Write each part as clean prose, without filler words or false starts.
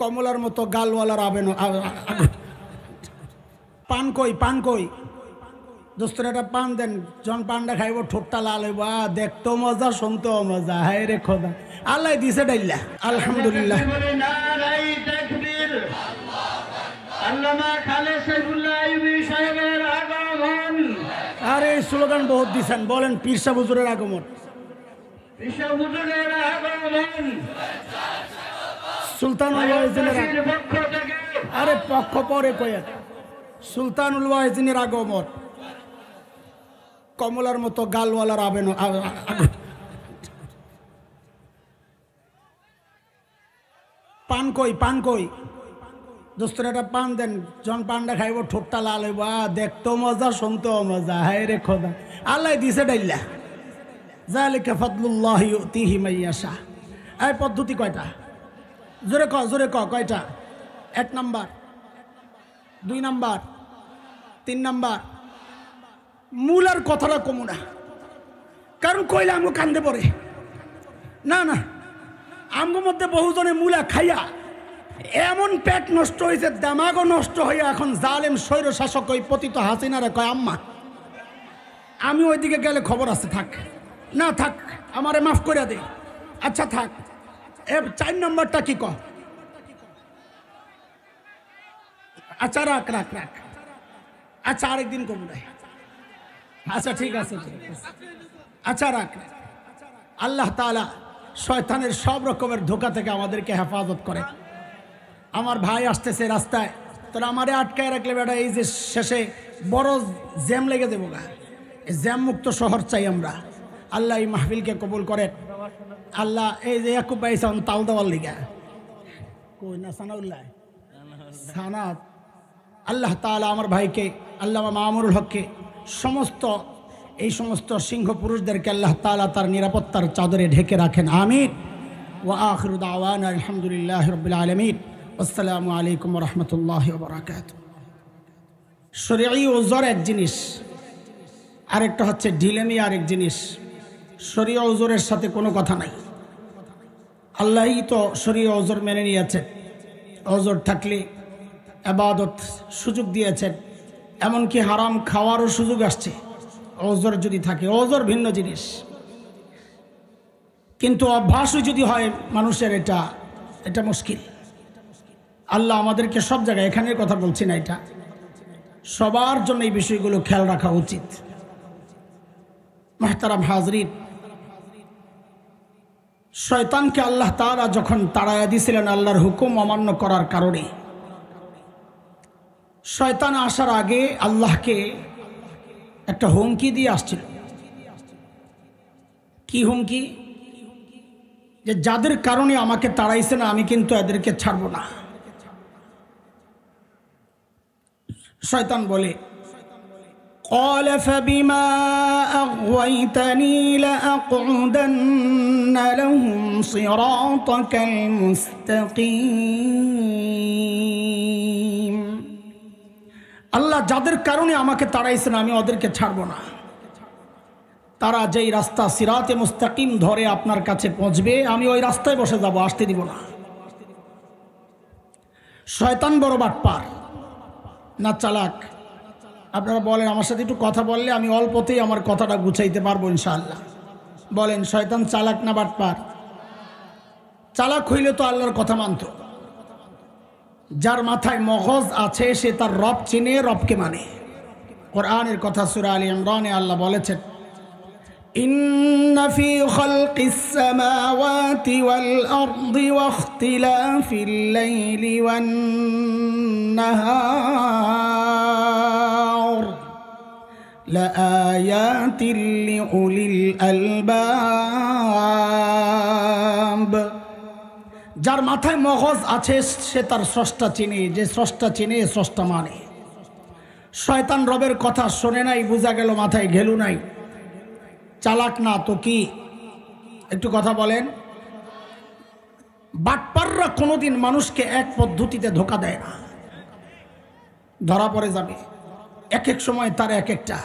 কমলার মতো গালওয়ালার আবেন পান কই দোস্তর একটা পান দেন, জন পানটা খাইব ঠোঁটটা লাল হইব, দেখতো মজা শুনতেও মজা। হায় রে খোদা, আল্লাহ দিছে ডাইল্লা, আলহামদুলিল্লাহ। আরে স্লোগান বহুত দিছেন, বলেন পীর সাহেব হুজুরের আগমন। সুলতানুল ওয়াইজিনের আরে পক্ষ পরে কয়েক সুলতানুল ওয়াইজিনের আগমন। কমলার মতো গালওয়ালার আবেন পান কই দোস্তর একটা পান দেন, জন পানটা খাইব ঠোঁটটা লাল হইব, দেখতো মজা শুনতেও মজা। হায় রে খোদা, আল্লাহ দিছে ডাইল্লা, যালিকা ফাদলুল্লাহি ইউতিহি মাইয়াশা। এই পদ্ধতি কয়টা? জোরে ক কয়টা? 1 নাম্বার, 2 নাম্বার, 3 নাম্বার। মূলার কথাটা কমু না, কারণ কইলে আমগো কান্দে পড়ে। না আমগো মধ্যে বহুজনে মূলা খাইয়া এমন পেট নষ্ট হয়েছে, দামাগও নষ্ট হইয়া এখন জালেম স্বৈর শাসক ওই পতিত হাসিনারে কয় আম্মা আমি ওইদিকে গেলে খবর আছে, থাক না থাক আমারে মাফ করে দে। আচ্ছা থাক। 4 নম্বরটা কি ক? আচ্ছা রাখ। আচ্ছা আরেকদিন করবো না। আচ্ছা ঠিক আছে। আচ্ছা রাখ। আল্লাহ তাআলা শয়তানের সব রকমের ধোঁকা থেকে আমাদেরকে হেফাজত করে। আমার ভাই আসতেছে রাস্তায়, তোরা আমারে আটকায় রাখলে বেটা এই যে শেষে বড় জ্যাম লেগে দেবো গা। জ্যাম মুক্ত শহর চাই আমরা। আল্লাহ এই মাহফিলকে কবুল করেন। আল্লাহ এই যে ইয়াকুব ভাই তাল দেওয়ার লিগা কই না সানাউল্লাহ সানাত, আল্লাহ তাআলা আমার ভাইকে, আল্লামা মামুনুল হককে, এই সমস্ত সিংহ পুরুষদেরকে আল্লাহ তাআলা তার নিরাপত্তার চাদরে ঢেকে রাখেন। আমিন। ওয়া আখিরু দাওয়ানা আলহামদুলিল্লাহি রাব্বিল আলামিন। আসসালামু আলাইকুম ওয়া রাহমাতুল্লাহি ওয়া বারাকাতুহু। শরঈ ওযর এক জিনিস, আরেকটা হচ্ছে ঢিলেমি আরেক জিনিস। শরঈ ওযরের সাথে কোনো কথা নাই। আল্লাহই তো শরঈ ওযর মেনে নিয়েছেন। ওযর থাকলে ইবাদত সুযোগ দিয়েছেন, এমনকি হারাম খাওয়ারও সুযোগ আসছে ওযর যদি থাকে। ওযর ভিন্ন জিনিস, কিন্তু অভ্যাসও যদি হয় মানুষের, এটা মুশকিল। আল্লাহ আমাদেরকে সব জায়গায়, এখানের কথা বলছি না, এটা সবার জন্য এই বিষয়গুলো খেয়াল রাখা উচিত। মুহতারাম হাজরিন, শয়তানকে আল্লাহ তাআলা যখন তাড়াইয়া দিয়েছিলেন আল্লাহর হুকুম অমান্য করার কারণে, শয়তান আসার আগে আল্লাহকে একটা হুমকি দিয়ে আসছিল। কি হুমকি? যে যাদের কারণে আমাকে তাড়াইছে না, আমি কিন্তু এদেরকে ছাড়ব না। শয়তান বলে, قال فبما أغويتني لأقعدن لهم صراطك المستقيم। আল্লাহ যাদের কারণে আমাকে তাড়াইছেন আমি ওদেরকে ছাড়ব না। তারা যেই রাস্তা সিরাতে মুস্তাকিম ধরে আপনার কাছে পৌঁছবে, আমি ওই রাস্তায় বসে যাব, আসতে দিব না। শয়তান বড় বাটপার না চালাক? আপনারা বলেন, আমার সাথে একটু কথা বললে আমি অল্পতেই আমার কথাটা গুছাইতে পারবো ইনশাআল্লাহ। বলেন, শয়তান চালাক না বাটপার? চালাক হইলে তো আল্লাহর কথা মানত। যার মাথায় মগজ আছে সে তার রব চিনে, রবকে মানে। কোরআনের কথা সূরা আলী ইমরানে আল্লাহ বলেছেন, ইন্না ফি খালকিস সামাওয়াতি ওয়াল আরদি ওয়াখতিলাফিল লাইলি ওয়ান নাহার লাআয়াতিল লিউলিল আলবাব। যার মাথায় মগজ আছে সে তার স্রষ্টা চিনে, যে স্রষ্টা চিনে স্রষ্টা মানে। শয়তান রবের কথা শোনে নাই, বোঝা গেল মাথায় ঘেলু নাই। চালাক না তো কি? একটু কথা বলেন। বাটপাররা কোনোদিন মানুষকে এক পদ্ধতিতে ধোঁকা দেয় না, ধরা পড়ে যাবে। এক এক সময় তার এক একটা।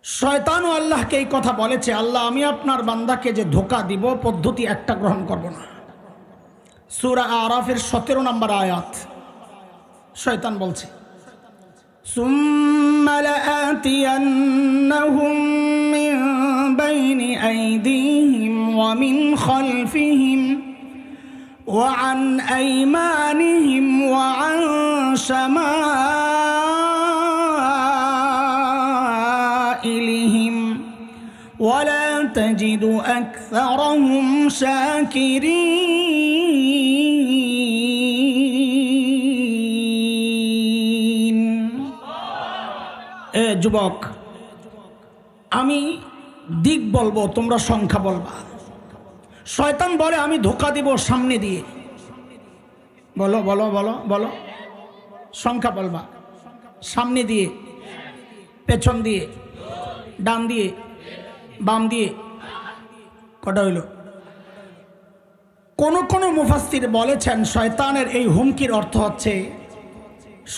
শয়তানও আল্লাহকে এই কথা বলেছে, আল্লাহ আমি আপনার বান্দাকে যে ধোঁকা দিব পদ্ধতি একটা গ্রহণ করব না। সূরা আরাফের 17 নম্বর আয়াত। শয়তান বলছে, সুম্মা লাআতিয়ান্নাহুম মিন বাইনি আইদিহিম ওয়া মিন খালফিহিম ওয়া আন আইমানিহিম ওয়া আন শামাইলিহিম ওয়া লা তাজিদু আকসারাহুম শাকিরিন। যুবক, আমি দিক বলবো, তোমরা সংখ্যা বলবা। শয়তান বলে আমি ধোঁকা দিব সামনে দিয়ে। বলো বলো বলো বলো, সংখ্যা বলবা। সামনে দিয়ে, পেছন দিয়ে, ডান দিয়ে, বাম দিয়ে, কটা হইল? কোন কোন মুফাসসির বলেছেন শয়তানের এই হুমকির অর্থ হচ্ছে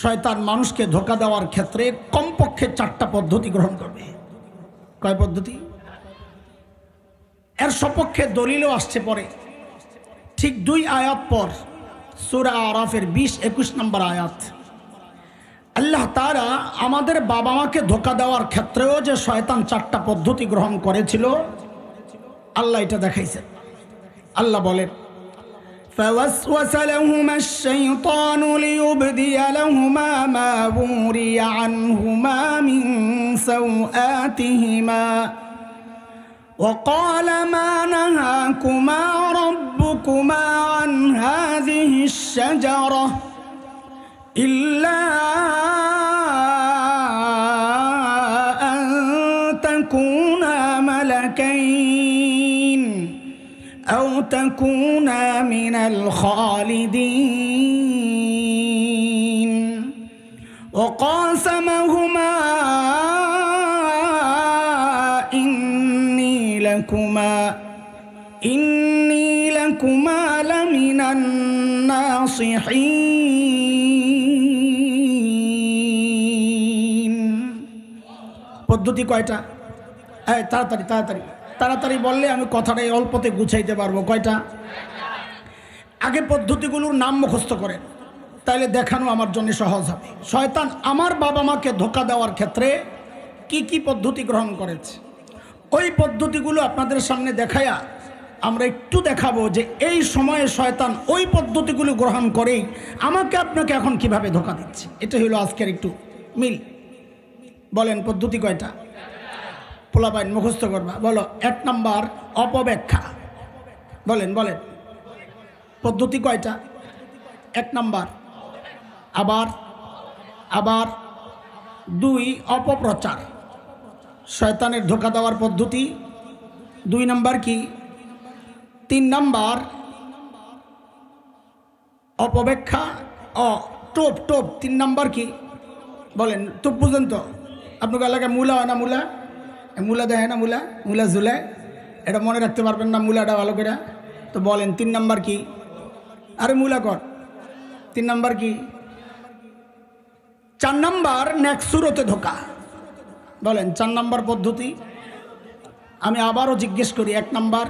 শয়তান মানুষকে ধোঁকা দেওয়ার ক্ষেত্রে কমপক্ষে 4টা পদ্ধতি গ্রহণ করবে। কয় পদ্ধতি? এর সপক্ষে দলিলও আসছে পরে, ঠিক 2 আয়াত পর, সূরা আরাফের 20-21 নম্বর আয়াত। আল্লাহ তাআলা আমাদের বাবা মাকে ধোঁকা দেওয়ার ক্ষেত্রেও যে শয়তান 4টা পদ্ধতি গ্রহণ করেছিল, আল্লাহ এটা দেখাইছেন। আল্লাহ বলেন, فوسوس لهما الشيطان ليبدي لهما ما وري عنهما من سوآتهما وقال ما نهاكما ربكما عن هذه الشجرة إلا أن تكونا ملكين أو تكونا من الخالدين وقاسمهما إني لكما لمن الناصحين। পদ্ধতি কয়টা? তাড়াতাড়ি তাড়াতাড়ি তাড়াতাড়ি বললে আমি কথাটা অল্পতে গুছাইতে পারবো। কয়টা? আগে পদ্ধতিগুলোর নাম মুখস্থ করেন, তাইলে দেখানো আমার জন্য সহজ হবে। শয়তান আমার বাবা মাকে ধোঁকা দেওয়ার ক্ষেত্রে কি কি পদ্ধতি গ্রহণ করেছে, ওই পদ্ধতিগুলো আপনাদের সামনে দেখায়া আমরা একটু দেখাবো যে এই সময়ে শয়তান ওই পদ্ধতিগুলো গ্রহণ করেই আমাকে আপনাকে এখন কিভাবে ধোঁকা দিচ্ছে। এটা হলো আজকের একটু মিল। বলেন পদ্ধতি কয়টা? পোলাপাইন মুখস্থ করবা। বলো, 1 নম্বর অপব্যাখ্যা। বলেন বলেন, পদ্ধতি কয়টা? 1 নম্বর। আবার আবার 2 অপপ্রচার, শয়তানের ধোঁকা দেওয়ার পদ্ধতি। 2 নম্বর কি? 3 নম্বর অপব্যাখ্যা, টোপ টোপ। 3 নম্বর কি? বলেন, টোপ বুঝেন তো? আপনাকে এলাকায় মূলা হয় না? মূলা মূলা দেয় না? মূলা মূলা ঝুলায়, এটা মনে রাখতে পারবেন না মূলাটা ভালো করে? তো বলেন 3 নম্বর কি? আরে মূলা কর। 3 নম্বর কি? 4 নম্বর নেক্সুরতে ধোঁকা। বলেন 4 নম্বর পদ্ধতি। আমি আবারও জিজ্ঞেস করি, 1 নম্বর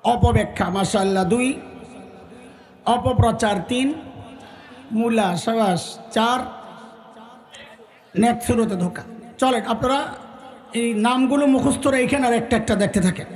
অপব্যাখ্যা, মাশাআল্লাহ। 2 অপপ্রচার। 3 মূলা, সাবাস। 4 নেক্সুরতে ধোঁকা। চলেন আপনারা এই নামগুলো মুখস্থ রেখেন আর একটা একটা দেখতে থাকেন।